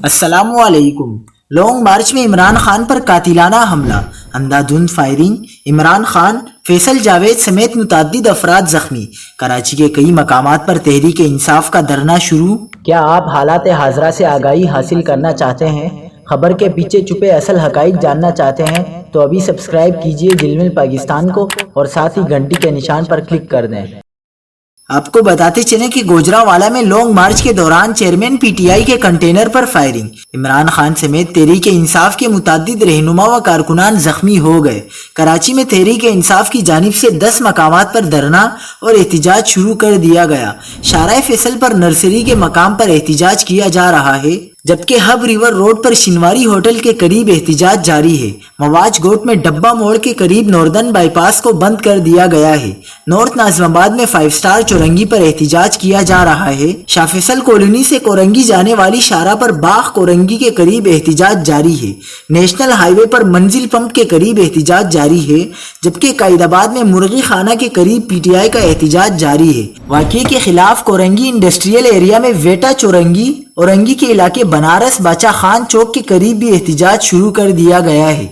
السلام علیکم۔ Long march میں عمران خان پر قاتلانہ حملہ، اندھادھند فائرنگ، عمران خان، فیصل جاوید سمیت متعدد افراد زخمی۔ کراچی کے کئی مقامات پر تحریک انصاف کا دھرنا شروع۔ کیا آپ حالات حاضرہ سے آگاہی حاصل کرنا چاہتے ہیں؟ خبر کے پیچھے چھپے اصل حقائق جاننا چاہتے ہیں تو ابھی سبسکرائب کیجئے جلمل پاکستان کو اور ساتھ ہی گھنٹی کے نشان پر کلک کر دیں۔ آپ کو بتاتے چلیں کہ گوجرانوالہ میں لانگ مارچ کے دوران چیئرمین پی ٹی آئی کے کنٹینر پر فائرنگ، عمران خان سمیت تحریک انصاف کے متعدد رہنما و کارکنان زخمی ہو گئے۔ کراچی میں تحریک انصاف کی جانب سے 10 مقامات پر دھرنا اور احتجاج شروع کر دیا گیا۔ شارع فیصل پر نرسری کے مقام پر احتجاج کیا جا رہا ہے، جبکہ ہب ریور روڈ پر شنواری ہوٹل کے قریب احتجاج جاری ہے۔ مواج گوٹ میں ڈبہ موڑ کے قریب نوردن بائی پاس کو بند کر دیا گیا ہے۔ نارتھ ناظم آباد میں 5 اسٹار چورنگی پر احتجاج کیا جا رہا ہے۔ شاہ فیصل کالونی سے کورنگی جانے والی شارع پر باغ کورنگی کے قریب احتجاج جاری ہے۔ نیشنل ہائی وے پر منزل پمپ کے قریب احتجاج جاری ہے، جبکہ قائد آباد میں مرغی خانہ کے قریب پی ٹی آئی کا احتجاج جاری ہے۔ واقعے کے خلاف کورنگی انڈسٹریل ایریا میں ویٹا چورنگی، اورنگی کے علاقے بنارس باچا خان چوک کے قریب بھی احتجاج شروع کر دیا گیا ہے۔